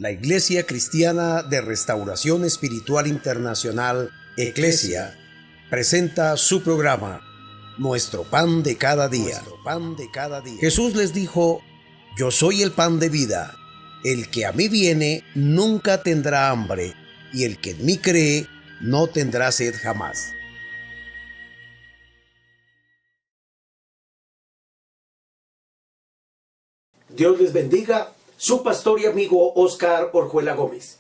La Iglesia Cristiana de Restauración Espiritual Internacional, Eclesia, presenta su programa, Nuestro Pan de Cada Día. Jesús les dijo: Yo soy el pan de vida. El que a mí viene nunca tendrá hambre, y el que en mí cree no tendrá sed jamás. Dios les bendiga, su pastor y amigo Oscar Orjuela Gómez.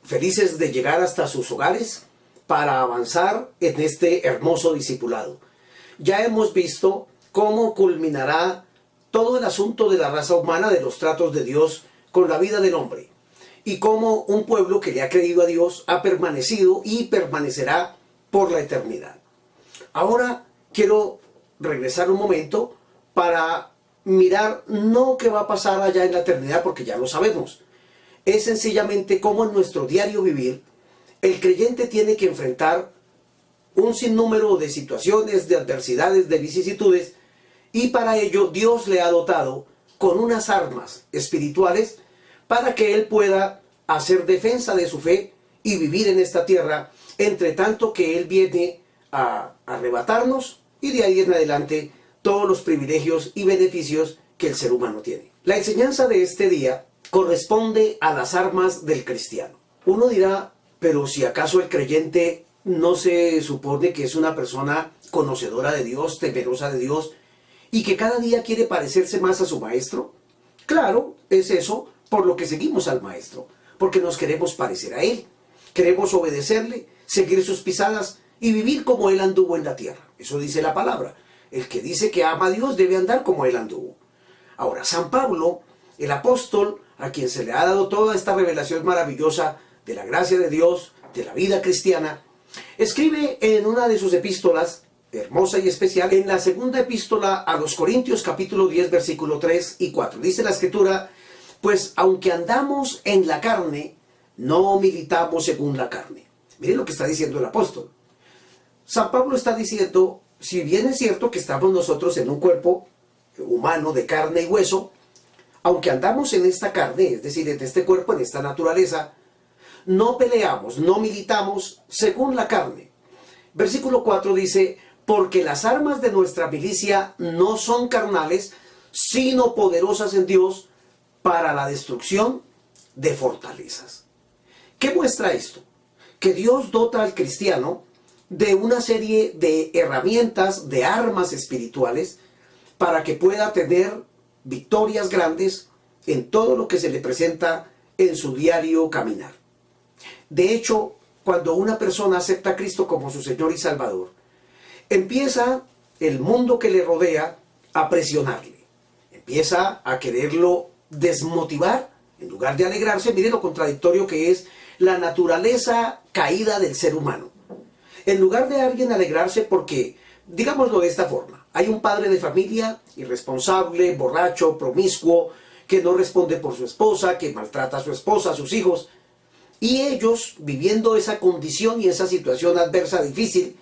Felices de llegar hasta sus hogares para avanzar en este hermoso discipulado. Ya hemos visto cómo culminará todo el asunto de la raza humana, de los tratos de Dios con la vida del hombre, y cómo un pueblo que le ha creído a Dios ha permanecido y permanecerá por la eternidad. Ahora quiero regresar un momento para mirar no qué va a pasar allá en la eternidad, porque ya lo sabemos. Es sencillamente cómo en nuestro diario vivir el creyente tiene que enfrentar un sinnúmero de situaciones, de adversidades, de vicisitudes, y para ello Dios le ha dotado con unas armas espirituales para que él pueda hacer defensa de su fe y vivir en esta tierra, entre tanto que él viene a arrebatarnos y de ahí en adelante todos los privilegios y beneficios que el ser humano tiene. La enseñanza de este día corresponde a las armas del cristiano. Uno dirá, pero si acaso el creyente no se supone que es una persona conocedora de Dios, temerosa de Dios, y que cada día quiere parecerse más a su maestro. Claro, es eso por lo que seguimos al maestro, porque nos queremos parecer a él, queremos obedecerle, seguir sus pisadas y vivir como él anduvo en la tierra. Eso dice la palabra. El que dice que ama a Dios debe andar como él anduvo. Ahora, San Pablo, el apóstol, a quien se le ha dado toda esta revelación maravillosa de la gracia de Dios, de la vida cristiana, escribe en una de sus epístolas, hermosa y especial, en la segunda epístola a los Corintios, capítulo 10, versículo 3 y 4. Dice la Escritura: pues aunque andamos en la carne, no militamos según la carne. Miren lo que está diciendo el apóstol. San Pablo está diciendo, si bien es cierto que estamos nosotros en un cuerpo humano de carne y hueso, aunque andamos en esta carne, es decir, en este cuerpo, en esta naturaleza, no peleamos, no militamos según la carne. Versículo 4 dice: porque las armas de nuestra milicia no son carnales, sino poderosas en Dios para la destrucción de fortalezas. ¿Qué muestra esto? Que Dios dota al cristiano de una serie de herramientas, de armas espirituales, para que pueda tener victorias grandes en todo lo que se le presenta en su diario caminar. De hecho, cuando una persona acepta a Cristo como su Señor y Salvador, empieza el mundo que le rodea a presionarle, empieza a quererlo desmotivar en lugar de alegrarse. Mire lo contradictorio que es la naturaleza caída del ser humano. En lugar de alguien alegrarse porque, digámoslo de esta forma, hay un padre de familia irresponsable, borracho, promiscuo, que no responde por su esposa, que maltrata a su esposa, a sus hijos, y ellos, viviendo esa condición y esa situación adversa, difícil,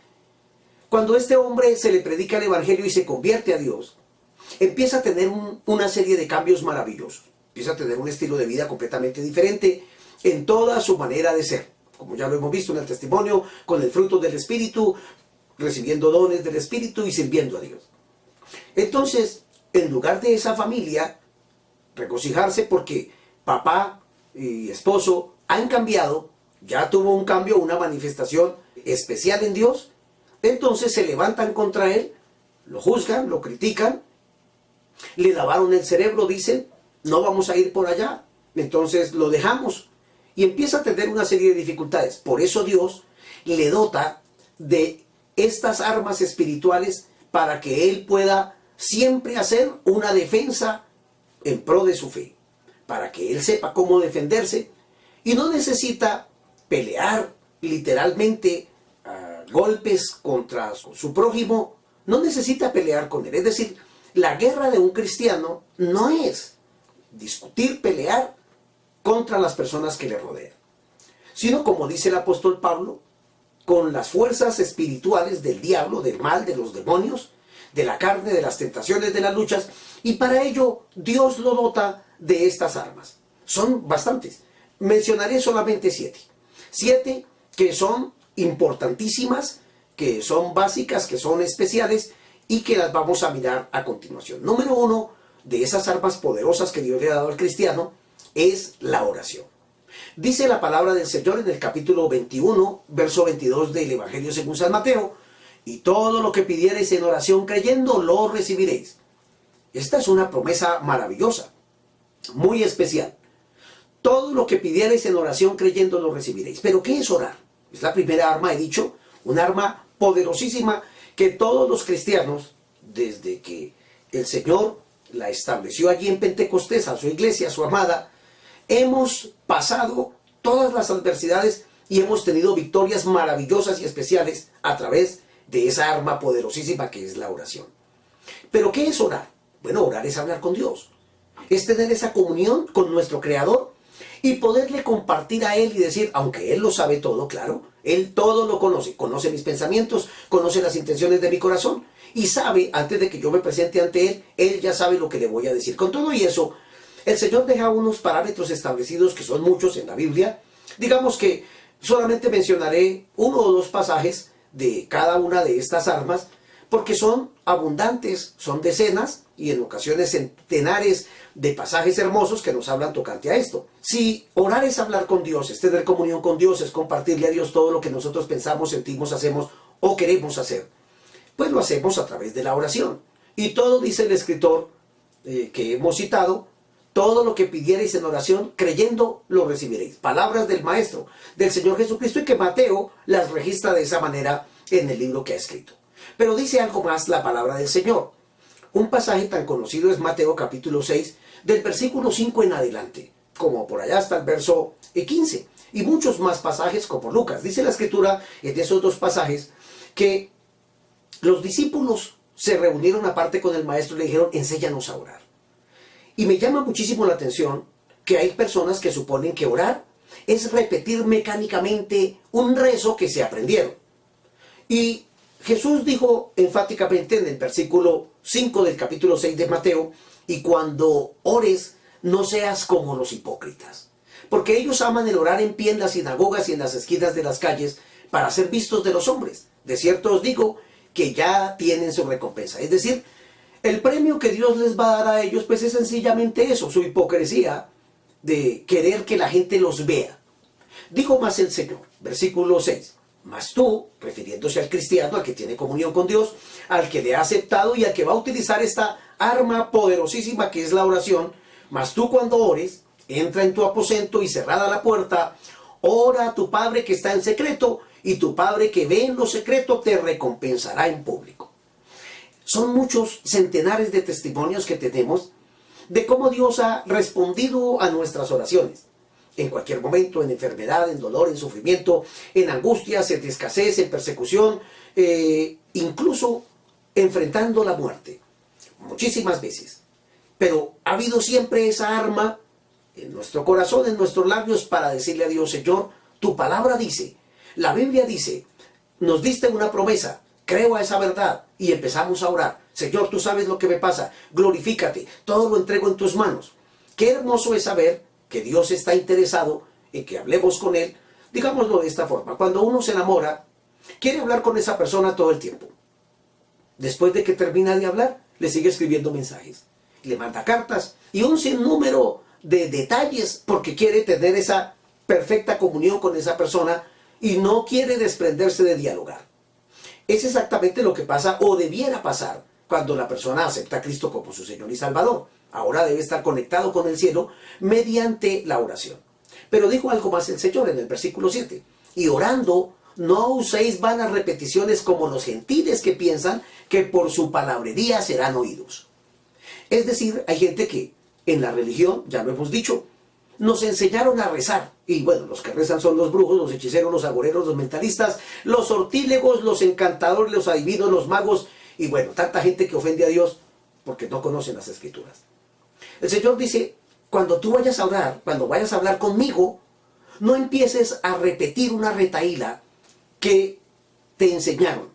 cuando a este hombre se le predica el evangelio y se convierte a Dios, empieza a tener una serie de cambios maravillosos. Empieza a tener un estilo de vida completamente diferente en toda su manera de ser. Como ya lo hemos visto en el testimonio, con el fruto del Espíritu, recibiendo dones del Espíritu y sirviendo a Dios. Entonces, en lugar de esa familia regocijarse porque papá y esposo han cambiado, ya tuvo un cambio, una manifestación especial en Dios, entonces se levantan contra él, lo juzgan, lo critican, le lavaron el cerebro, dicen, no vamos a ir por allá, entonces lo dejamos. Y empieza a tener una serie de dificultades. Por eso Dios le dota de estas armas espirituales para que él pueda siempre hacer una defensa en pro de su fe. Para que él sepa cómo defenderse y no necesita pelear literalmente a golpes contra su prójimo. No necesita pelear con él. Es decir, la guerra de un cristiano no es discutir, pelear contra las personas que le rodean, sino, como dice el apóstol Pablo, con las fuerzas espirituales del diablo, del mal, de los demonios, de la carne, de las tentaciones, de las luchas, y para ello Dios lo dota de estas armas. Son bastantes. mencionaré solamente 7. 7 que son importantísimas, que son básicas, que son especiales y que las vamos a mirar a continuación. Número 1 de esas armas poderosas que Dios le ha dado al cristiano es la oración. Dice la palabra del Señor en el capítulo 21, verso 22 del Evangelio según San Mateo: y todo lo que pidiereis en oración creyendo, lo recibiréis. Esta es una promesa maravillosa, muy especial. Todo lo que pidiereis en oración creyendo, lo recibiréis. ¿Pero qué es orar? Es la primera arma, he dicho, un arma poderosísima que todos los cristianos, desde que el Señor la estableció allí en Pentecostés, a su iglesia, a su amada, hemos pasado todas las adversidades y hemos tenido victorias maravillosas y especiales a través de esa arma poderosísima que es la oración. ¿Pero qué es orar? Bueno, orar es hablar con Dios, es tener esa comunión con nuestro Creador y poderle compartir a Él y decir, aunque Él lo sabe todo, claro, Él todo lo conoce, conoce mis pensamientos, conoce las intenciones de mi corazón y sabe, antes de que yo me presente ante Él, Él ya sabe lo que le voy a decir. Con todo y eso, el Señor deja unos parámetros establecidos que son muchos en la Biblia. Digamos que solamente mencionaré 1 o 2 pasajes de cada una de estas armas, porque son abundantes, son decenas y en ocasiones centenares de pasajes hermosos que nos hablan tocante a esto. Si orar es hablar con Dios, es tener comunión con Dios, es compartirle a Dios todo lo que nosotros pensamos, sentimos, hacemos o queremos hacer, pues lo hacemos a través de la oración. Y todo, dice el escritor que hemos citado, todo lo que pidierais en oración, creyendo, lo recibiréis. Palabras del Maestro, del Señor Jesucristo, y que Mateo las registra de esa manera en el libro que ha escrito. Pero dice algo más la palabra del Señor. Un pasaje tan conocido es Mateo capítulo 6, del versículo 5 en adelante, como por allá hasta el verso 15. Y muchos más pasajes como Lucas. Dice la Escritura en esos 2 pasajes que los discípulos se reunieron aparte con el Maestro y le dijeron, enséñanos a orar. Y me llama muchísimo la atención que hay personas que suponen que orar es repetir mecánicamente un rezo que se aprendieron. Y Jesús dijo enfáticamente en el versículo 5 del capítulo 6 de Mateo, y cuando ores, no seas como los hipócritas, porque ellos aman el orar en pie en las sinagogas y en las esquinas de las calles para ser vistos de los hombres. De cierto os digo que ya tienen su recompensa. Es decir, el premio que Dios les va a dar a ellos, pues es sencillamente eso, su hipocresía de querer que la gente los vea. Dijo más el Señor, versículo 6, mas tú, refiriéndose al cristiano, al que tiene comunión con Dios, al que le ha aceptado y al que va a utilizar esta arma poderosísima que es la oración, mas tú cuando ores, entra en tu aposento y cerrada la puerta, ora a tu Padre que está en secreto, y tu Padre que ve en lo secreto te recompensará en público. Son muchos centenares de testimonios que tenemos de cómo Dios ha respondido a nuestras oraciones. En cualquier momento, en enfermedad, en dolor, en sufrimiento, en angustias, en escasez, en persecución, incluso enfrentando la muerte. Muchísimas veces. Pero ha habido siempre esa arma en nuestro corazón, en nuestros labios, para decirle a Dios, Señor, tu palabra dice, la Biblia dice, nos diste una promesa, creo a esa verdad, y empezamos a orar. Señor, tú sabes lo que me pasa, glorifícate, todo lo entrego en tus manos. Qué hermoso es saber que Dios está interesado en que hablemos con Él. Digámoslo de esta forma, cuando uno se enamora, quiere hablar con esa persona todo el tiempo. Después de que termina de hablar, le sigue escribiendo mensajes, le manda cartas y un sinnúmero de detalles porque quiere tener esa perfecta comunión con esa persona y no quiere desprenderse de dialogar. Es exactamente lo que pasa o debiera pasar cuando la persona acepta a Cristo como su Señor y Salvador. Ahora debe estar conectado con el cielo mediante la oración. Pero dijo algo más el Señor en el versículo 7. Y orando, no uséis vanas repeticiones como los gentiles que piensan que por su palabrería serán oídos. Es decir, hay gente que en la religión, ya lo hemos dicho, nos enseñaron a rezar. Y bueno, los que rezan son los brujos, los hechiceros, los agoreros, los mentalistas, los sortílegos, los encantadores, los adivinos, los magos. Y bueno, tanta gente que ofende a Dios porque no conocen las Escrituras. El Señor dice, cuando tú vayas a orar, cuando vayas a hablar conmigo, no empieces a repetir una retahíla que te enseñaron.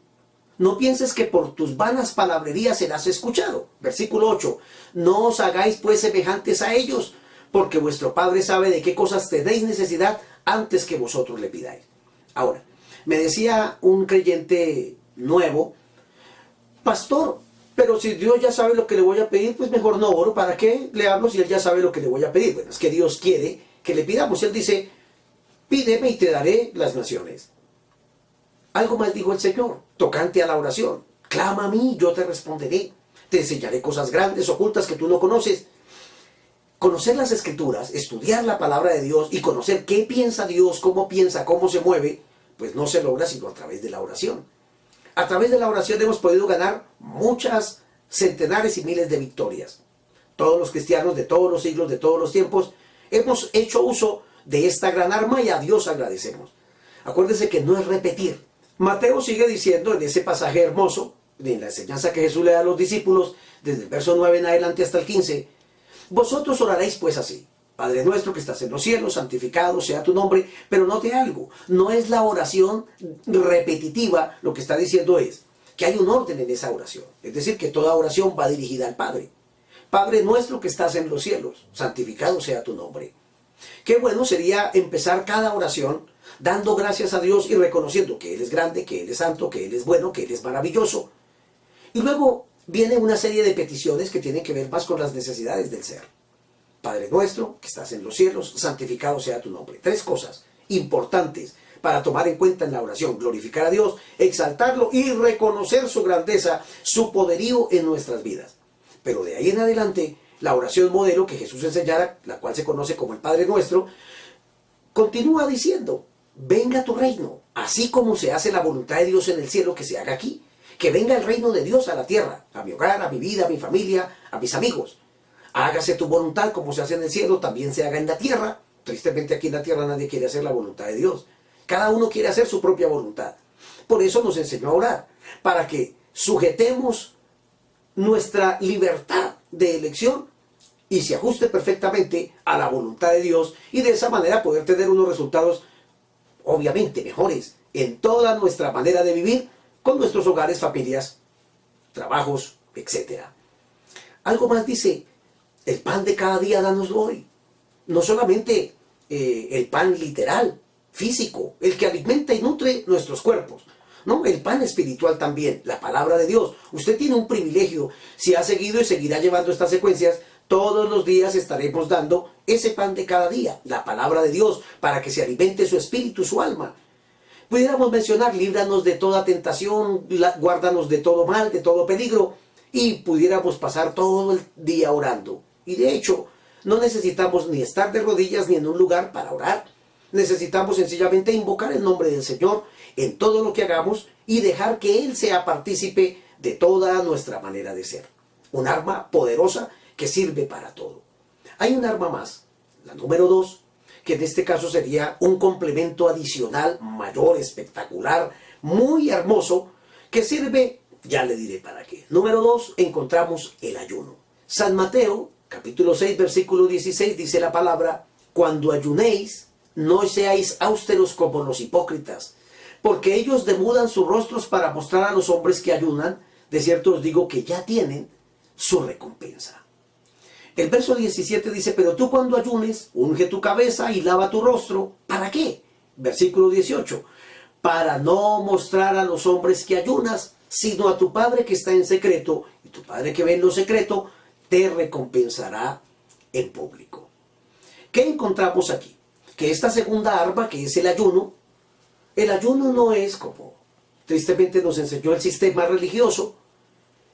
No pienses que por tus vanas palabrerías serás escuchado. Versículo 8. No os hagáis pues semejantes a ellos, porque vuestro Padre sabe de qué cosas tenéis necesidad antes que vosotros le pidáis. Ahora, me decía un creyente nuevo: pastor, pero si Dios ya sabe lo que le voy a pedir, pues mejor no oro. ¿Para qué le hablo si Él ya sabe lo que le voy a pedir? Bueno, es que Dios quiere que le pidamos. Él dice: pídeme y te daré las naciones. Algo más dijo el Señor, tocante a la oración: clama a mí, yo te responderé. Te enseñaré cosas grandes, ocultas, que tú no conoces. Conocer las Escrituras, estudiar la palabra de Dios y conocer qué piensa Dios, cómo se mueve, pues no se logra sino a través de la oración. A través de la oración hemos podido ganar muchas centenares y miles de victorias. Todos los cristianos de todos los siglos, de todos los tiempos, hemos hecho uso de esta gran arma y a Dios agradecemos. Acuérdense que no es repetir. Mateo sigue diciendo en ese pasaje hermoso, en la enseñanza que Jesús le da a los discípulos, desde el verso 9 en adelante hasta el 15, vosotros oraréis pues así: Padre nuestro que estás en los cielos, santificado sea tu nombre. Pero note algo, no es la oración repetitiva, lo que está diciendo es que hay un orden en esa oración. Es decir, que toda oración va dirigida al Padre. Padre nuestro que estás en los cielos, santificado sea tu nombre. Qué bueno sería empezar cada oración dando gracias a Dios y reconociendo que Él es grande, que Él es santo, que Él es bueno, que Él es maravilloso. Y luego viene una serie de peticiones que tienen que ver más con las necesidades del ser. Padre nuestro que estás en los cielos, santificado sea tu nombre. 3 cosas importantes para tomar en cuenta en la oración: glorificar a Dios, exaltarlo y reconocer su grandeza, su poderío en nuestras vidas. Pero de ahí en adelante, la oración modelo que Jesús enseñara, la cual se conoce como el Padre Nuestro, continúa diciendo: venga tu reino, así como se hace la voluntad de Dios en el cielo, que se haga aquí. Que venga el reino de Dios a la tierra, a mi hogar, a mi vida, a mi familia, a mis amigos. Hágase tu voluntad como se hace en el cielo, también se haga en la tierra. Tristemente aquí en la tierra nadie quiere hacer la voluntad de Dios. Cada uno quiere hacer su propia voluntad. Por eso nos enseñó a orar, para que sujetemos nuestra libertad de elección y se ajuste perfectamente a la voluntad de Dios, y de esa manera poder tener unos resultados obviamente mejores en toda nuestra manera de vivir, con nuestros hogares, familias, trabajos, etc. Algo más dice: el pan de cada día danoslo hoy. No solamente el pan literal, físico, el que alimenta y nutre nuestros cuerpos, no, el pan espiritual también, la palabra de Dios. Usted tiene un privilegio: si ha seguido y seguirá llevando estas secuencias, todos los días estaremos dando ese pan de cada día, la palabra de Dios, para que se alimente su espíritu, su alma. Pudiéramos mencionar: líbranos de toda tentación, guárdanos de todo mal, de todo peligro, y pudiéramos pasar todo el día orando. Y de hecho, no necesitamos ni estar de rodillas ni en un lugar para orar. Necesitamos sencillamente invocar el nombre del Señor en todo lo que hagamos y dejar que Él sea partícipe de toda nuestra manera de ser. Un arma poderosa que sirve para todo. Hay un arma más, la número 2, que en este caso sería un complemento adicional, mayor, espectacular, muy hermoso, que sirve, ya le diré para qué. Número 2, encontramos el ayuno. San Mateo, capítulo 6, versículo 16, dice la palabra: cuando ayunéis, no seáis austeros como los hipócritas, porque ellos demudan sus rostros para mostrar a los hombres que ayunan. De cierto os digo que ya tienen su recompensa. El verso 17 dice: pero tú cuando ayunes, unge tu cabeza y lava tu rostro. ¿Para qué? Versículo 18: para no mostrar a los hombres que ayunas, sino a tu Padre que está en secreto, y tu Padre que ve en lo secreto te recompensará en público. ¿Qué encontramos aquí? Que esta segunda arma, que es el ayuno no es, como tristemente nos enseñó el sistema religioso,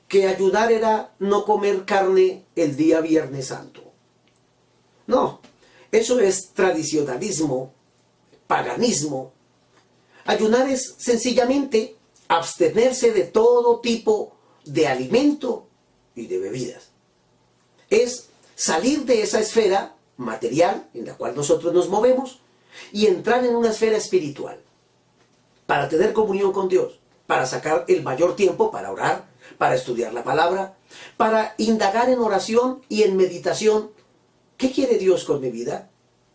que ayunar era no comer carne el día Viernes Santo. No, eso es tradicionalismo, paganismo. Ayunar es sencillamente abstenerse de todo tipo de alimento y de bebidas. Es salir de esa esfera material en la cual nosotros nos movemos y entrar en una esfera espiritual para tener comunión con Dios, para sacar el mayor tiempo para orar, para estudiar la palabra, para indagar en oración y en meditación. ¿Qué quiere Dios con mi vida?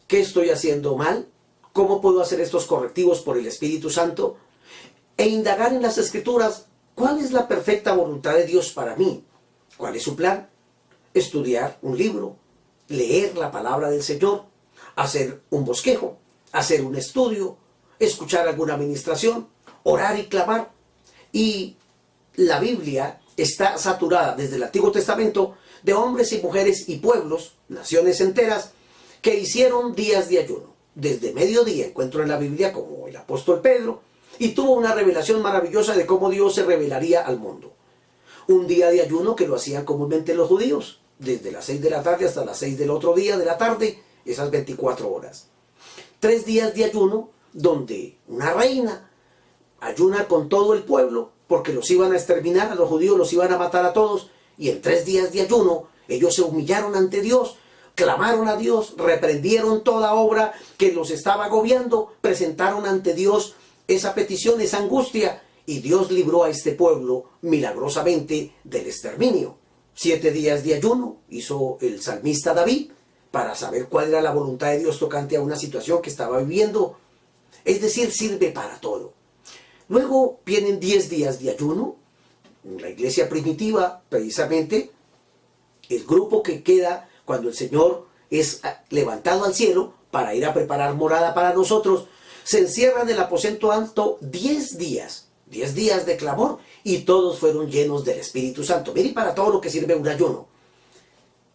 ¿Qué estoy haciendo mal? ¿Cómo puedo hacer estos correctivos por el Espíritu Santo? E indagar en las Escrituras: ¿cuál es la perfecta voluntad de Dios para mí? ¿Cuál es su plan? Estudiar un libro, leer la palabra del Señor, hacer un bosquejo, hacer un estudio, escuchar alguna administración, orar y clamar. Y la Biblia está saturada desde el Antiguo Testamento de hombres y mujeres y pueblos, naciones enteras, que hicieron días de ayuno. Desde mediodía encuentro en la Biblia como el apóstol Pedro, y tuvo una revelación maravillosa de cómo Dios se revelaría al mundo. Un día de ayuno que lo hacían comúnmente los judíos, desde las 6 de la tarde hasta las 6 del otro día de la tarde, esas 24 horas. 3 días de ayuno donde una reina ayuna con todo el pueblo, porque los iban a exterminar, a los judíos los iban a matar a todos, y en 3 días de ayuno ellos se humillaron ante Dios, clamaron a Dios, reprendieron toda obra que los estaba agobiando, presentaron ante Dios esa petición, esa angustia, y Dios libró a este pueblo milagrosamente del exterminio. 7 días de ayuno hizo el salmista David para saber cuál era la voluntad de Dios tocante a una situación que estaba viviendo. Es decir, sirve para todo. Luego vienen 10 días de ayuno. En la iglesia primitiva, precisamente, el grupo que queda cuando el Señor es levantado al cielo para ir a preparar morada para nosotros, se encierra en el aposento alto 10 días. 10 días de clamor, y todos fueron llenos del Espíritu Santo. Mire, para todo lo que sirve un ayuno.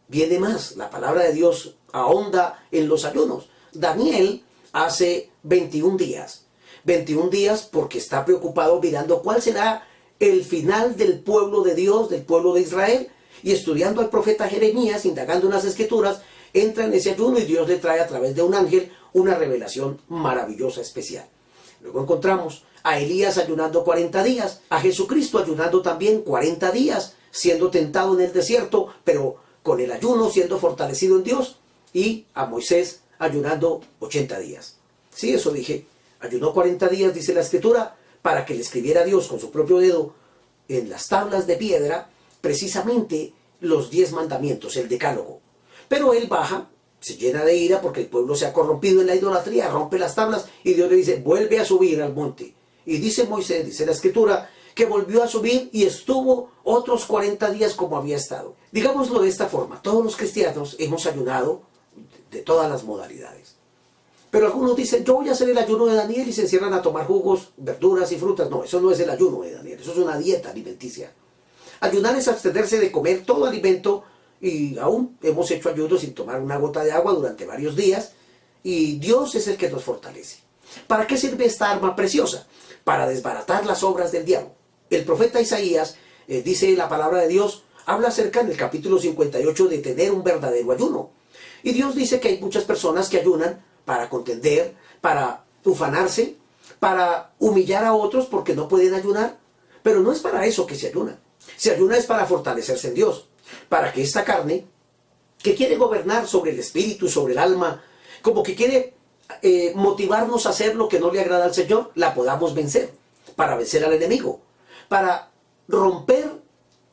Viene más, la palabra de Dios ahonda en los ayunos. Daniel hace 21 días. 21 días porque está preocupado mirando cuál será el final del pueblo de Dios, del pueblo de Israel. Y estudiando al profeta Jeremías, indagando en las Escrituras, entra en ese ayuno y Dios le trae a través de un ángel una revelación maravillosa, especial. Luego encontramos a Elías ayunando 40 días, a Jesucristo ayunando también 40 días, siendo tentado en el desierto, pero con el ayuno siendo fortalecido en Dios, y a Moisés ayunando 80 días. Sí, eso dije, ayunó 40 días, dice la Escritura, para que le escribiera a Dios con su propio dedo en las tablas de piedra, precisamente los 10 mandamientos, el decálogo. Pero él baja, se llena de ira porque el pueblo se ha corrompido en la idolatría, rompe las tablas, y Dios le dice, vuelve a subir al monte. Y dice Moisés, dice la Escritura, que volvió a subir y estuvo otros 40 días como había estado. Digámoslo de esta forma, todos los cristianos hemos ayunado de todas las modalidades. Pero algunos dicen, yo voy a hacer el ayuno de Daniel, y se encierran a tomar jugos, verduras y frutas. No, eso no es el ayuno de Daniel, eso es una dieta alimenticia. Ayunar es abstenerse de comer todo alimento, y aún hemos hecho ayuno sin tomar una gota de agua durante varios días, y Dios es el que nos fortalece. ¿Para qué sirve esta arma preciosa? Para desbaratar las obras del diablo. El profeta Isaías, dice la palabra de Dios, habla acerca en el capítulo 58 de tener un verdadero ayuno. Y Dios dice que hay muchas personas que ayunan para contender, para ufanarse, para humillar a otros porque no pueden ayunar. Pero no es para eso que se ayuna. Se ayuna es para fortalecerse en Dios, para que esta carne, que quiere gobernar sobre el espíritu, sobre el alma, como que quiere motivarnos a hacer lo que no le agrada al Señor, la podamos vencer, para vencer al enemigo, para romper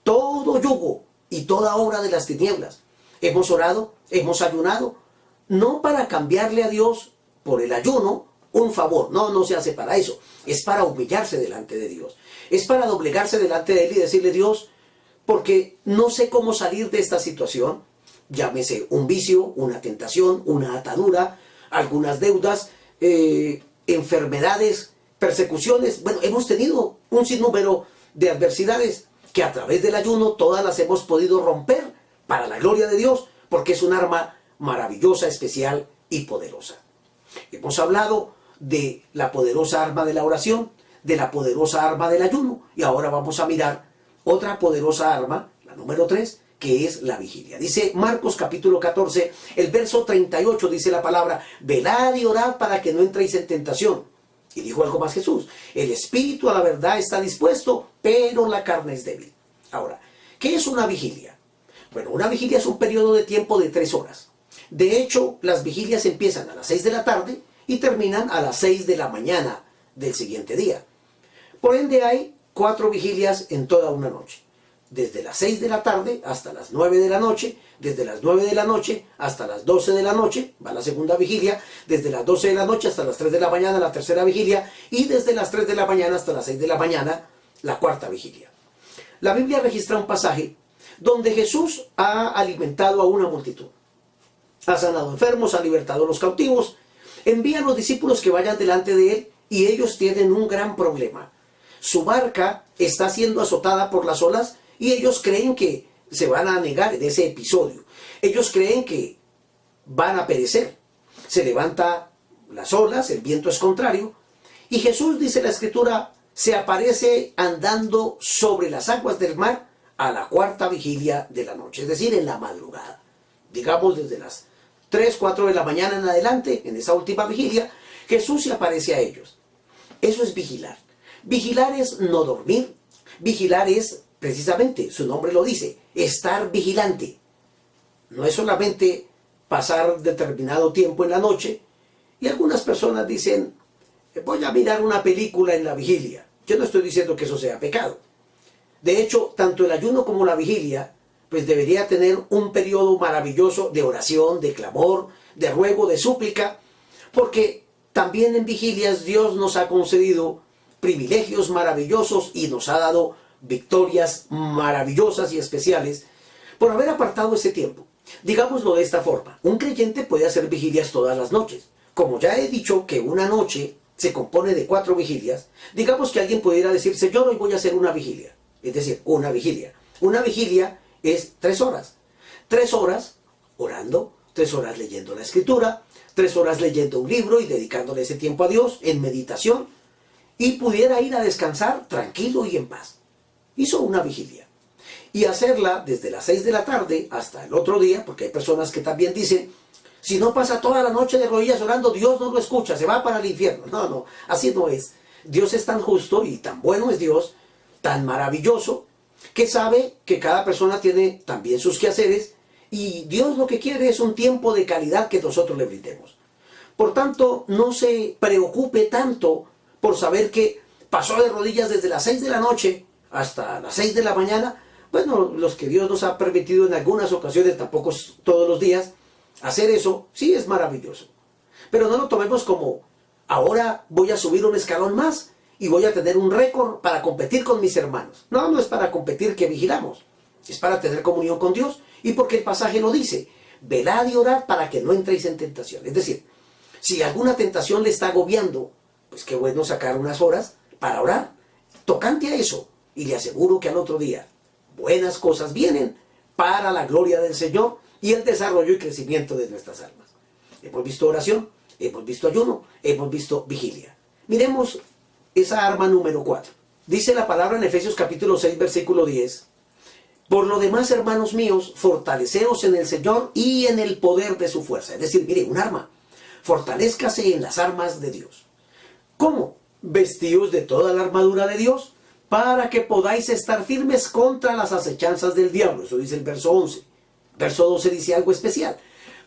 todo yugo y toda obra de las tinieblas. Hemos orado, hemos ayunado, no para cambiarle a Dios por el ayuno un favor, no se hace para eso, es para humillarse delante de Dios, es para doblegarse delante de Él y decirle, Dios, porque no sé cómo salir de esta situación, llámese un vicio, una tentación, una atadura, algunas deudas, enfermedades, persecuciones. Bueno, hemos tenido un sinnúmero de adversidades que a través del ayuno todas las hemos podido romper para la gloria de Dios, porque es un arma maravillosa, especial y poderosa. Hemos hablado de la poderosa arma de la oración, de la poderosa arma del ayuno, y ahora vamos a mirar otra poderosa arma, la número 3, que es la vigilia. Dice Marcos capítulo 14, el verso 38, dice la palabra, velad y orad para que no entréis en tentación. Y dijo algo más Jesús, el espíritu a la verdad está dispuesto, pero la carne es débil. Ahora, ¿qué es una vigilia? Bueno, una vigilia es un periodo de tiempo de 3 horas. De hecho, las vigilias empiezan a las 6 de la tarde y terminan a las 6 de la mañana del siguiente día. Por ende hay 4 vigilias en toda una noche. Desde las 6 de la tarde hasta las 9 de la noche, desde las 9 de la noche hasta las 12 de la noche, va la segunda vigilia, desde las 12 de la noche hasta las 3 de la mañana, la tercera vigilia, y desde las 3 de la mañana hasta las 6 de la mañana, la cuarta vigilia. La Biblia registra un pasaje donde Jesús ha alimentado a una multitud. ha sanado enfermos, ha libertado a los cautivos. Envía a los discípulos que vayan delante de él y ellos tienen un gran problema. Su barca está siendo azotada por las olas y ellos creen que se van a negar en ese episodio. Ellos creen que van a perecer. Se levanta las olas, el viento es contrario y Jesús, dice la Escritura, se aparece andando sobre las aguas del mar a la cuarta vigilia de la noche, es decir, en la madrugada. Digamos desde las 3, 4 de la mañana en adelante, en esa última vigilia, Jesús se aparece a ellos. Eso es vigilar. Vigilar es no dormir. Vigilar es, precisamente, su nombre lo dice, estar vigilante. No es solamente pasar determinado tiempo en la noche. Y algunas personas dicen, voy a mirar una película en la vigilia. Yo no estoy diciendo que eso sea pecado. De hecho, tanto el ayuno como la vigilia, pues debería tener un periodo maravilloso de oración, de clamor, de ruego, de súplica, porque también en vigilias Dios nos ha concedido privilegios maravillosos y nos ha dado victorias maravillosas y especiales por haber apartado ese tiempo. Digámoslo de esta forma, un creyente puede hacer vigilias todas las noches. Como ya he dicho que una noche se compone de 4 vigilias, digamos que alguien pudiera decirse, yo hoy voy a hacer una vigilia. Es decir, una vigilia. Una vigilia es 3 horas. 3 horas orando, 3 horas leyendo la Escritura, 3 horas leyendo un libro y dedicándole ese tiempo a Dios en meditación, y pudiera ir a descansar tranquilo y en paz. Hizo una vigilia. Y hacerla desde las 6 de la tarde hasta el otro día, porque hay personas que también dicen, si no pasa toda la noche de rodillas orando, Dios no lo escucha, se va para el infierno. No, no, así no es. Dios es tan justo y tan bueno es Dios, tan maravilloso, que sabe que cada persona tiene también sus quehaceres y Dios lo que quiere es un tiempo de calidad que nosotros le brindemos. Por tanto, no se preocupe tanto por saber que pasó de rodillas desde las 6 de la noche hasta las 6 de la mañana. Bueno, los que Dios nos ha permitido en algunas ocasiones, tampoco todos los días, hacer eso, sí es maravilloso. Pero no lo tomemos como, ahora voy a subir un escalón más y voy a tener un récord para competir con mis hermanos. No, no es para competir que vigilamos. Es para tener comunión con Dios y porque el pasaje lo dice. Velad y orad para que no entréis en tentación. Es decir, si alguna tentación le está agobiando, pues qué bueno sacar unas horas para orar. Tocante a eso. Y le aseguro que al otro día buenas cosas vienen para la gloria del Señor y el desarrollo y crecimiento de nuestras almas. Hemos visto oración, hemos visto ayuno, hemos visto vigilia. Miremos esa arma número 4. Dice la palabra en Efesios capítulo 6, versículo 10. Por lo demás, hermanos míos, fortaleceos en el Señor y en el poder de su fuerza. Es decir, mire, un arma. Fortalézcase en las armas de Dios. ¿Cómo? Vestíos de toda la armadura de Dios para que podáis estar firmes contra las acechanzas del diablo. Eso dice el verso 11. Verso 12 dice algo especial.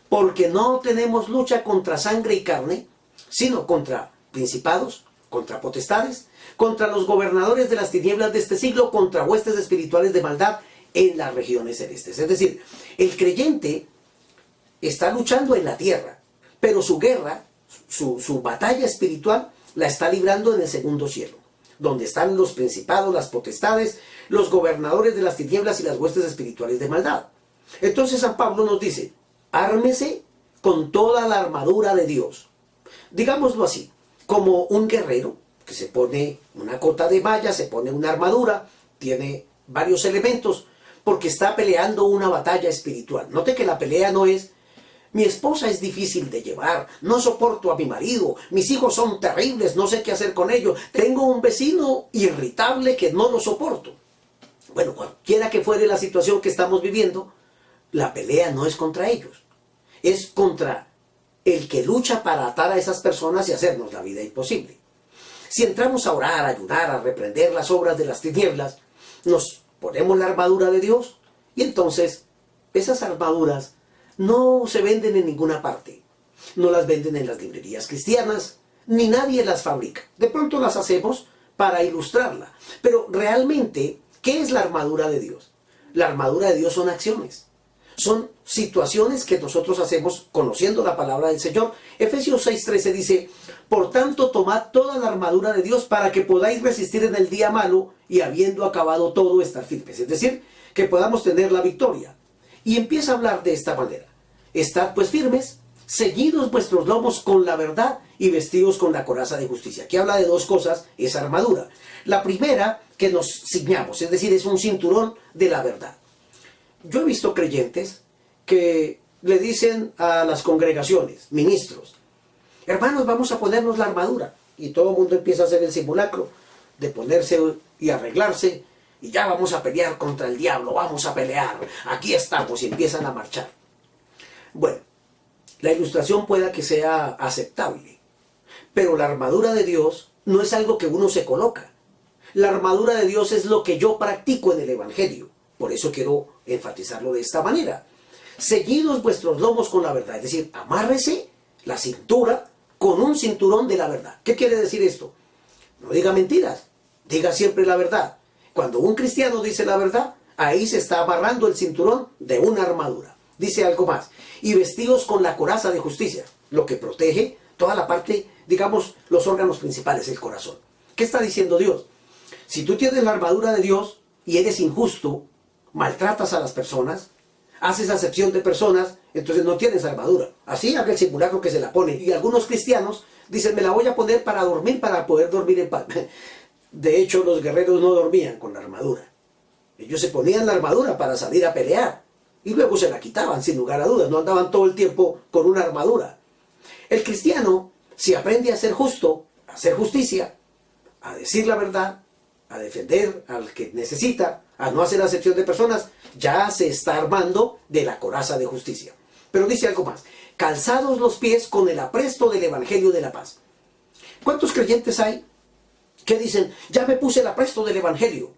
Porque no tenemos lucha contra sangre y carne, sino contra principados, contra potestades, contra los gobernadores de las tinieblas de este siglo, contra huestes espirituales de maldad en las regiones celestes. Es decir, el creyente está luchando en la tierra, pero su guerra, su batalla espiritual, la está librando en el segundo cielo, donde están los principados, las potestades, los gobernadores de las tinieblas y las huestes espirituales de maldad. Entonces San Pablo nos dice, ármese con toda la armadura de Dios. Digámoslo así, como un guerrero que se pone una cota de malla, se pone una armadura, tiene varios elementos, porque está peleando una batalla espiritual. Note que la pelea no es, mi esposa es difícil de llevar, no soporto a mi marido, mis hijos son terribles, no sé qué hacer con ellos, tengo un vecino irritable que no lo soporto. Bueno, cualquiera que fuere la situación que estamos viviendo, la pelea no es contra ellos, es contra el que lucha para atar a esas personas y hacernos la vida imposible. Si entramos a orar, a ayunar, a reprender las obras de las tinieblas, nos ponemos la armadura de Dios y entonces esas armaduras no se venden en ninguna parte. No las venden en las librerías cristianas, ni nadie las fabrica. De pronto las hacemos para ilustrarla. Pero realmente, ¿qué es la armadura de Dios? La armadura de Dios son acciones. Son situaciones que nosotros hacemos conociendo la palabra del Señor. Efesios 6:13 dice, por tanto, tomad toda la armadura de Dios para que podáis resistir en el día malo y habiendo acabado todo, estar firmes. Es decir, que podamos tener la victoria. Y empieza a hablar de esta manera. Estad pues firmes, ceñidos vuestros lomos con la verdad y vestidos con la coraza de justicia. Aquí habla de dos cosas, esa armadura. La primera, que nos ciñamos, es decir, es un cinturón de la verdad. Yo he visto creyentes que le dicen a las congregaciones, ministros, hermanos, vamos a ponernos la armadura. Y todo el mundo empieza a hacer el simulacro de ponerse y arreglarse, y ya vamos a pelear contra el diablo, vamos a pelear, aquí estamos, y empiezan a marchar. Bueno, la ilustración pueda que sea aceptable, pero la armadura de Dios no es algo que uno se coloca. La armadura de Dios es lo que yo practico en el Evangelio. Por eso quiero enfatizarlo de esta manera. Ceñidos vuestros lomos con la verdad, es decir, amárrese la cintura con un cinturón de la verdad. ¿Qué quiere decir esto? No diga mentiras, diga siempre la verdad. Cuando un cristiano dice la verdad, ahí se está amarrando el cinturón de una armadura. Dice algo más, y vestidos con la coraza de justicia, lo que protege toda la parte, digamos, los órganos principales, el corazón. ¿Qué está diciendo Dios? Si tú tienes la armadura de Dios y eres injusto, maltratas a las personas, haces acepción de personas, entonces no tienes armadura. Así haga el simulacro que se la pone. Y algunos cristianos dicen, me la voy a poner para dormir, para poder dormir en paz. De hecho, los guerreros no dormían con la armadura. Ellos se ponían la armadura para salir a pelear. Y luego se la quitaban, sin lugar a dudas. No andaban todo el tiempo con una armadura. El cristiano, si aprende a ser justo, a hacer justicia, a decir la verdad, a defender al que necesita, a no hacer acepción de personas, ya se está armando de la coraza de justicia. Pero dice algo más, calzados los pies con el apresto del Evangelio de la paz. ¿Cuántos creyentes hay que dicen, ya me puse el apresto del Evangelio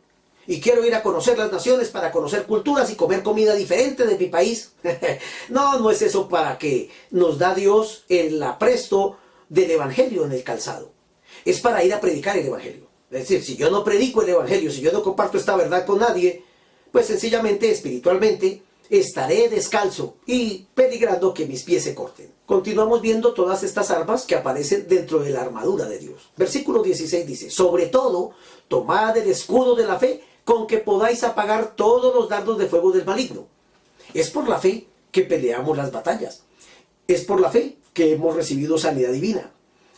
y quiero ir a conocer las naciones para conocer culturas y comer comida diferente de mi país? No, no es eso para que nos da Dios el apresto del Evangelio en el calzado. Es para ir a predicar el Evangelio. Es decir, si yo no predico el Evangelio, si yo no comparto esta verdad con nadie, pues sencillamente, espiritualmente, estaré descalzo y peligrando que mis pies se corten. Continuamos viendo todas estas armas que aparecen dentro de la armadura de Dios. Versículo 16 dice, sobre todo, tomad el escudo de la fe con que podáis apagar todos los dardos de fuego del maligno. Es por la fe que peleamos las batallas. Es por la fe que hemos recibido sanidad divina.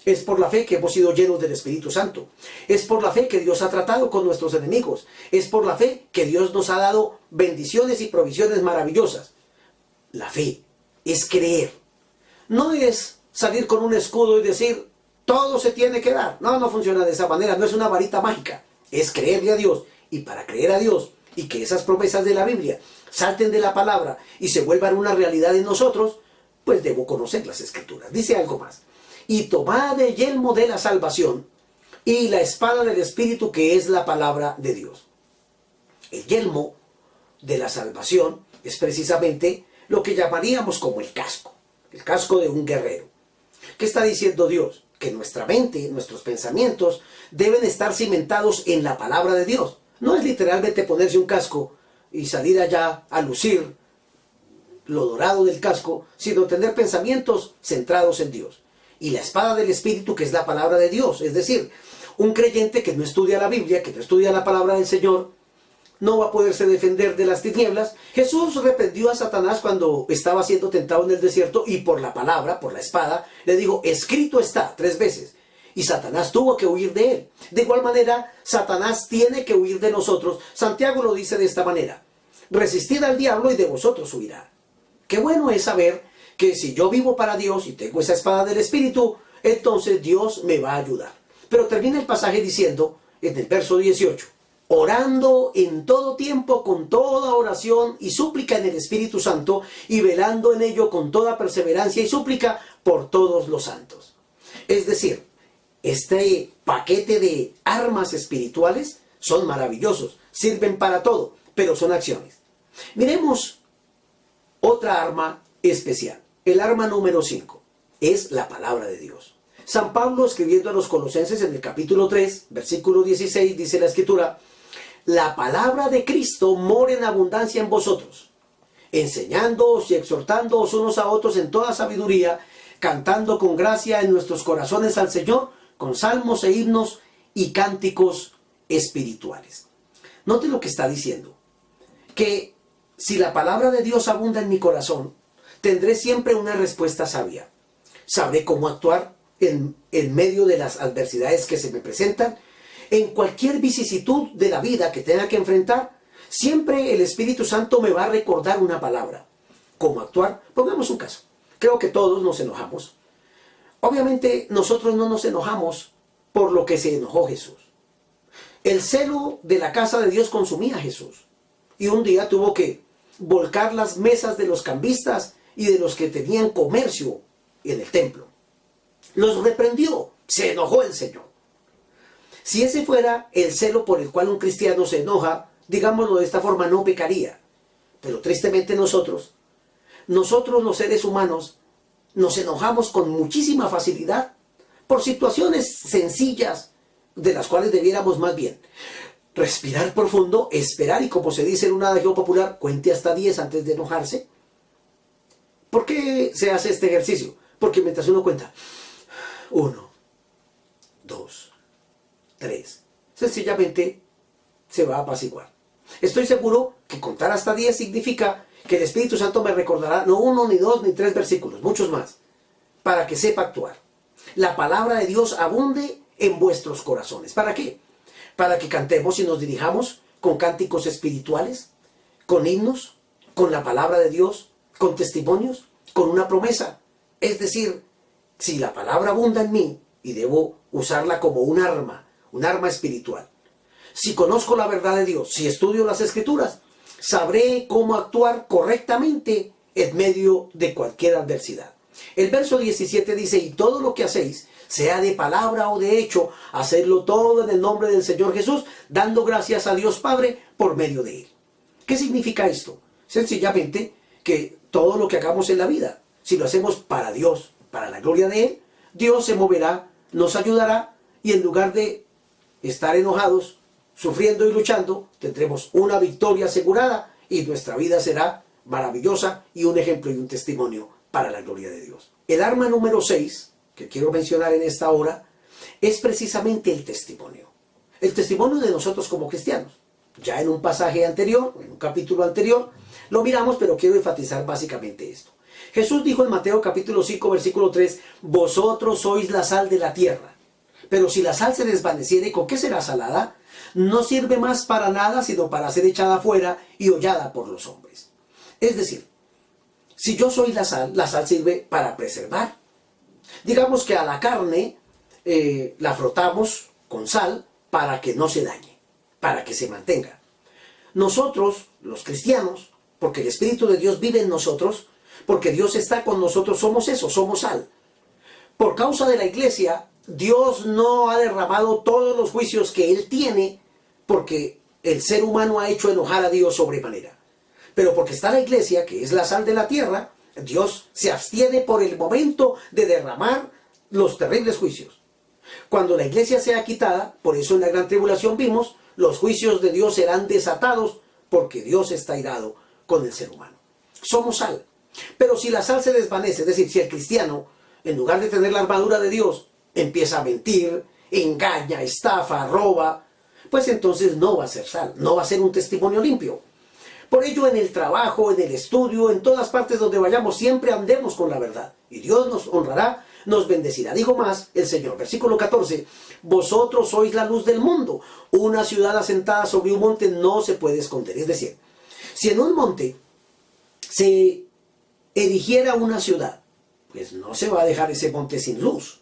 Es por la fe que hemos sido llenos del Espíritu Santo. Es por la fe que Dios ha tratado con nuestros enemigos. Es por la fe que Dios nos ha dado bendiciones y provisiones maravillosas. La fe es creer. No es salir con un escudo y decir, todo se tiene que dar. No, no funciona de esa manera. No es una varita mágica. Es creerle a Dios. Y para creer a Dios y que esas promesas de la Biblia salten de la palabra y se vuelvan una realidad en nosotros, pues debo conocer las Escrituras. Dice algo más. Y tomad el yelmo de la salvación y la espada del Espíritu, que es la palabra de Dios. El yelmo de la salvación es precisamente lo que llamaríamos como el casco de un guerrero. ¿Qué está diciendo Dios? Que nuestra mente, nuestros pensamientos deben estar cimentados en la palabra de Dios. No es literalmente ponerse un casco y salir allá a lucir lo dorado del casco, sino tener pensamientos centrados en Dios. Y la espada del Espíritu, que es la palabra de Dios. Es decir, un creyente que no estudia la Biblia, que no estudia la palabra del Señor, no va a poderse defender de las tinieblas. Jesús reprendió a Satanás cuando estaba siendo tentado en el desierto y por la palabra, por la espada, le dijo, escrito está 3 veces. Y Satanás tuvo que huir de él. De igual manera, Satanás tiene que huir de nosotros. Santiago lo dice de esta manera, resistid al diablo y de vosotros huirá. Qué bueno es saber que si yo vivo para Dios y tengo esa espada del Espíritu, entonces Dios me va a ayudar. Pero termina el pasaje diciendo, en el verso 18, orando en todo tiempo con toda oración y súplica en el Espíritu Santo y velando en ello con toda perseverancia y súplica por todos los santos. Es decir, este paquete de armas espirituales son maravillosos, sirven para todo, pero son acciones. Miremos otra arma especial. El arma número 5 es la palabra de Dios. San Pablo, escribiendo a los Colosenses en el capítulo 3, versículo 16, dice la Escritura, la palabra de Cristo mora en abundancia en vosotros, enseñándoos y exhortándoos unos a otros en toda sabiduría, cantando con gracia en nuestros corazones al Señor, con salmos e himnos y cánticos espirituales. Note lo que está diciendo, que si la palabra de Dios abunda en mi corazón, tendré siempre una respuesta sabia. Sabré cómo actuar en medio de las adversidades que se me presentan. En cualquier vicisitud de la vida que tenga que enfrentar, siempre el Espíritu Santo me va a recordar una palabra. ¿Cómo actuar? Pongamos un caso. Creo que todos nos enojamos. Obviamente nosotros no nos enojamos por lo que se enojó Jesús. El celo de la casa de Dios consumía a Jesús. Y un día tuvo que volcar las mesas de los cambistas y de los que tenían comercio en el templo. Los reprendió. Se enojó el Señor. Si ese fuera el celo por el cual un cristiano se enoja, digámoslo de esta forma, no pecaría. Pero tristemente nosotros los seres humanos, nos enojamos con muchísima facilidad por situaciones sencillas de las cuales debiéramos más bien respirar profundo, esperar y, como se dice en un adagio popular, cuente hasta 10 antes de enojarse. ¿Por qué se hace este ejercicio? Porque mientras uno cuenta 1, 2, 3, sencillamente se va a apaciguar. Estoy seguro que contar hasta 10 significa que el Espíritu Santo me recordará no 1, ni 2, ni 3 versículos, muchos más, para que sepa actuar. La palabra de Dios abunde en vuestros corazones. ¿Para qué? Para que cantemos y nos dirijamos con cánticos espirituales, con himnos, con la palabra de Dios, con testimonios, con una promesa. Es decir, si la palabra abunda en mí y debo usarla como un arma espiritual. Si conozco la verdad de Dios, si estudio las Escrituras, sabré cómo actuar correctamente en medio de cualquier adversidad. El verso 17 dice, y todo lo que hacéis, sea de palabra o de hecho, hacedlo todo en el nombre del Señor Jesús, dando gracias a Dios Padre por medio de Él. ¿Qué significa esto? Sencillamente que todo lo que hagamos en la vida, si lo hacemos para Dios, para la gloria de Él, Dios se moverá, nos ayudará y en lugar de estar enojados, sufriendo y luchando, tendremos una victoria asegurada y nuestra vida será maravillosa y un ejemplo y un testimonio para la gloria de Dios. El arma número 6 que quiero mencionar en esta hora es precisamente el testimonio. El testimonio de nosotros como cristianos. Ya en un pasaje anterior, en un capítulo anterior, lo miramos, pero quiero enfatizar básicamente esto. Jesús dijo en Mateo capítulo 5, versículo 3, vosotros sois la sal de la tierra. Pero si la sal se desvaneciere, ¿con qué será salada? No sirve más para nada, sino para ser echada afuera y hollada por los hombres. Es decir, si yo soy la sal sirve para preservar. Digamos que a la carne la frotamos con sal para que no se dañe, para que se mantenga. Nosotros, los cristianos, porque el Espíritu de Dios vive en nosotros, porque Dios está con nosotros, somos eso, somos sal. Por causa de la iglesia, Dios no ha derramado todos los juicios que Él tiene porque el ser humano ha hecho enojar a Dios sobremanera. Pero porque está la iglesia, que es la sal de la tierra, Dios se abstiene por el momento de derramar los terribles juicios. Cuando la iglesia sea quitada, por eso en la gran tribulación vimos, los juicios de Dios serán desatados porque Dios está irado con el ser humano. Somos sal. Pero si la sal se desvanece, es decir, si el cristiano, en lugar de tener la armadura de Dios, empieza a mentir, engaña, estafa, roba, pues entonces no va a ser sal, no va a ser un testimonio limpio. Por ello, en el trabajo, en el estudio, en todas partes donde vayamos, siempre andemos con la verdad. Y Dios nos honrará, nos bendecirá. Dijo más el Señor, versículo 14, vosotros sois la luz del mundo. Una ciudad asentada sobre un monte no se puede esconder. Es decir, si en un monte se erigiera una ciudad, pues no se va a dejar ese monte sin luz.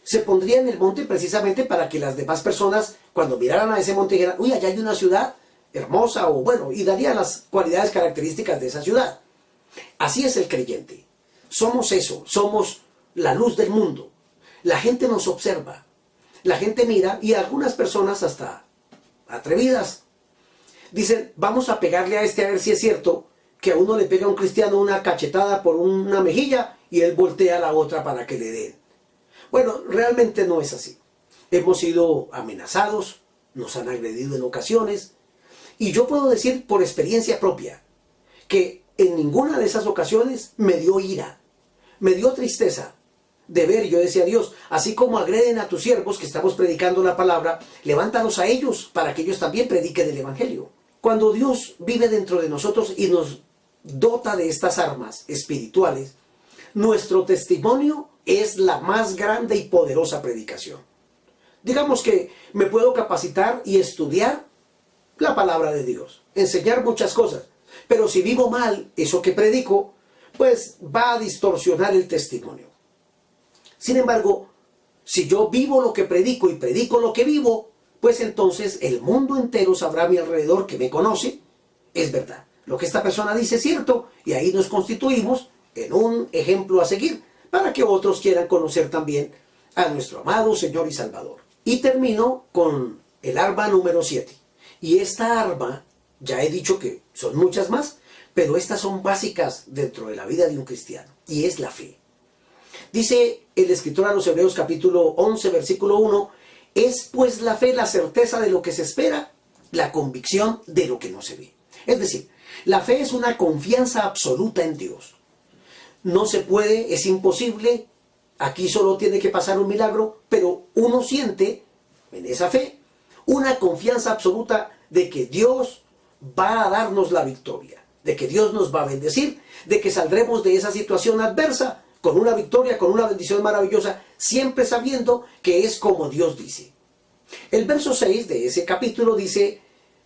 Se pondría en el monte precisamente para que las demás personas, cuando miraran a ese monte, dijeran, uy, allá hay una ciudad hermosa, o bueno, y daría las cualidades características de esa ciudad. Así es el creyente. Somos eso, somos la luz del mundo. La gente nos observa, la gente mira, y algunas personas hasta atrevidas dicen, vamos a pegarle a este a ver si es cierto que a uno le pega a un cristiano una cachetada por una mejilla y él voltea a la otra para que le den. Bueno, realmente no es así. Hemos sido amenazados, nos han agredido en ocasiones, y yo puedo decir por experiencia propia que en ninguna de esas ocasiones me dio ira, me dio tristeza de ver. Yo decía, Dios, así como agreden a tus siervos que estamos predicando la palabra, levántalos a ellos para que ellos también prediquen el evangelio. Cuando Dios vive dentro de nosotros y nos dota de estas armas espirituales, nuestro testimonio es la más grande y poderosa predicación. Digamos que me puedo capacitar y estudiar la palabra de Dios, enseñar muchas cosas, pero si vivo mal eso que predico, pues va a distorsionar el testimonio. Sin embargo, si yo vivo lo que predico y predico lo que vivo, pues entonces el mundo entero sabrá a mi alrededor que me conoce, es verdad. Lo que esta persona dice es cierto, y ahí nos constituimos en un ejemplo a seguir, para que otros quieran conocer también a nuestro amado Señor y Salvador. Y termino con el arma número 7. Y esta arma, ya he dicho que son muchas más, pero estas son básicas dentro de la vida de un cristiano, y es la fe. Dice el escritor a los Hebreos capítulo 11, versículo 1, es pues la fe la certeza de lo que se espera, la convicción de lo que no se ve. Es decir, la fe es una confianza absoluta en Dios. No se puede, es imposible, aquí solo tiene que pasar un milagro, pero uno siente en esa fe una confianza absoluta de que Dios va a darnos la victoria, de que Dios nos va a bendecir, de que saldremos de esa situación adversa con una victoria, con una bendición maravillosa, siempre sabiendo que es como Dios dice. El verso 6 de ese capítulo dice,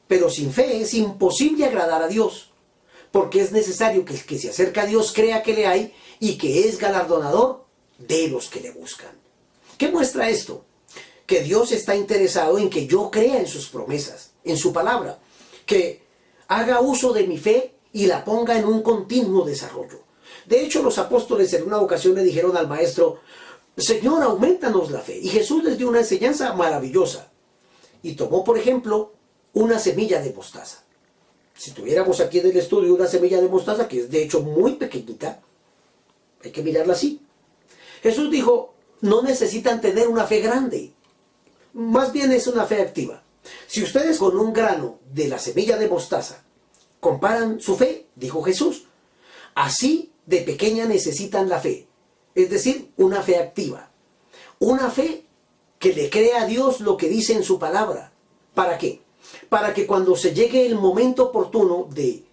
pero sin fe es imposible agradar a Dios, porque es necesario que el que se acerca a Dios crea que le hay y que es galardonador de los que le buscan. ¿Qué muestra esto? Que Dios está interesado en que yo crea en sus promesas, en su palabra, que haga uso de mi fe y la ponga en un continuo desarrollo. De hecho, los apóstoles en una ocasión le dijeron al maestro, Señor, aumentanos la fe. Y Jesús les dio una enseñanza maravillosa. Y tomó, por ejemplo, una semilla de mostaza. Si tuviéramos aquí en el estudio una semilla de mostaza, que es de hecho muy pequeñita, hay que mirarla así. Jesús dijo, no necesitan tener una fe grande. Más bien es una fe activa. Si ustedes con un grano de la semilla de mostaza comparan su fe, dijo Jesús, así de pequeña necesitan la fe. Es decir, una fe activa. Una fe que le crea a Dios lo que dice en su palabra. ¿Para qué? Para que cuando se llegue el momento oportuno de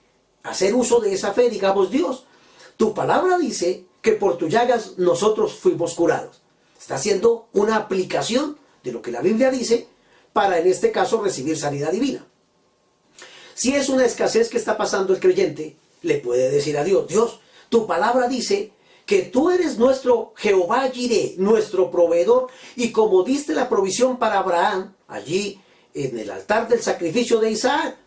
hacer uso de esa fe, digamos, Dios, tu palabra dice que por tus llagas nosotros fuimos curados. Está haciendo una aplicación de lo que la Biblia dice para, en este caso, recibir sanidad divina. Si es una escasez que está pasando el creyente, le puede decir a Dios, Dios, tu palabra dice que tú eres nuestro Jehová Jireh, nuestro proveedor, y como diste la provisión para Abraham, allí en el altar del sacrificio de Isaac,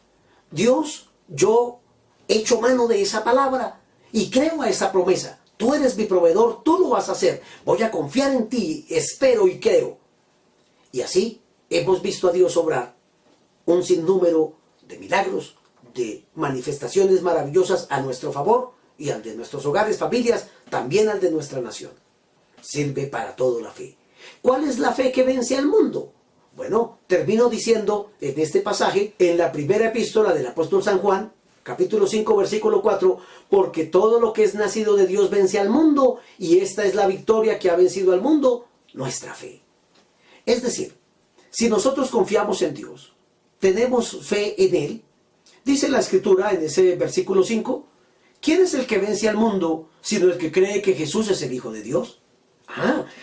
Dios, yo echo mano de esa palabra y creo a esa promesa. Tú eres mi proveedor, tú lo vas a hacer. Voy a confiar en ti, espero y creo. Y así hemos visto a Dios obrar un sinnúmero de milagros, de manifestaciones maravillosas a nuestro favor y al de nuestros hogares, familias, también al de nuestra nación. Sirve para todo la fe. ¿Cuál es la fe que vence al mundo? Bueno, termino diciendo en este pasaje, en la primera epístola del apóstol San Juan, capítulo 5, versículo 4, porque todo lo que es nacido de Dios vence al mundo, y esta es la victoria que ha vencido al mundo, nuestra fe. Es decir, si nosotros confiamos en Dios, tenemos fe en Él, dice la Escritura en ese versículo 5, ¿quién es el que vence al mundo sino el que cree que Jesús es el Hijo de Dios?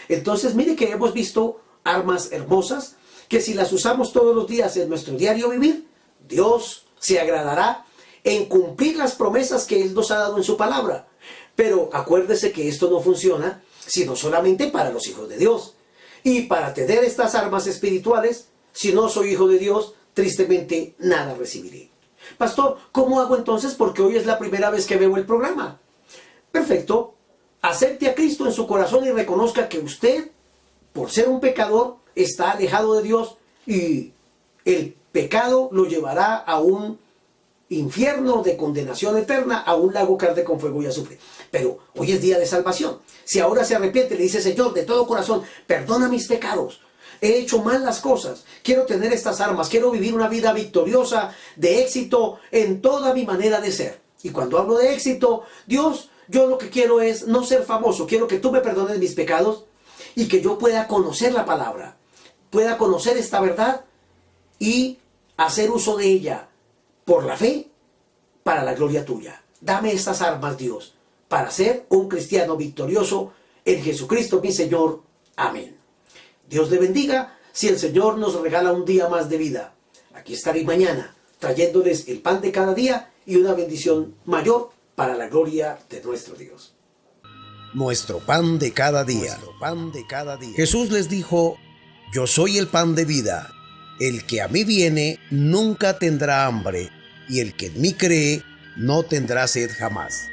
Entonces mire que hemos visto armas hermosas que si las usamos todos los días en nuestro diario vivir, Dios se agradará en cumplir las promesas que Él nos ha dado en su palabra. Pero acuérdese que esto no funciona sino solamente para los hijos de Dios. Y para tener estas armas espirituales, si no soy hijo de Dios, tristemente nada recibiré. Pastor, ¿cómo hago entonces? Porque hoy es la primera vez que veo el programa. Perfecto. Acepte a Cristo en su corazón y reconozca que usted, por ser un pecador, está alejado de Dios y el pecado lo llevará a un infierno de condenación eterna, a un lago que arde con fuego y azufre. Pero hoy es día de salvación. Si ahora se arrepiente, le dice, Señor, de todo corazón, perdona mis pecados. He hecho mal las cosas. Quiero tener estas armas. Quiero vivir una vida victoriosa, de éxito en toda mi manera de ser. Y cuando hablo de éxito, Dios, yo lo que quiero es no ser famoso. Quiero que tú me perdones mis pecados y que yo pueda conocer la palabra, pueda conocer esta verdad y hacer uso de ella por la fe para la gloria tuya. Dame estas armas, Dios, para ser un cristiano victorioso en Jesucristo mi Señor. Amén. Dios le bendiga. Si el Señor nos regala un día más de vida, aquí estaré mañana trayéndoles el pan de cada día y una bendición mayor para la gloria de nuestro Dios. Nuestro pan de cada día. Pan de cada día. Jesús les dijo: yo soy el pan de vida. El que a mí viene nunca tendrá hambre, y el que en mí cree no tendrá sed jamás.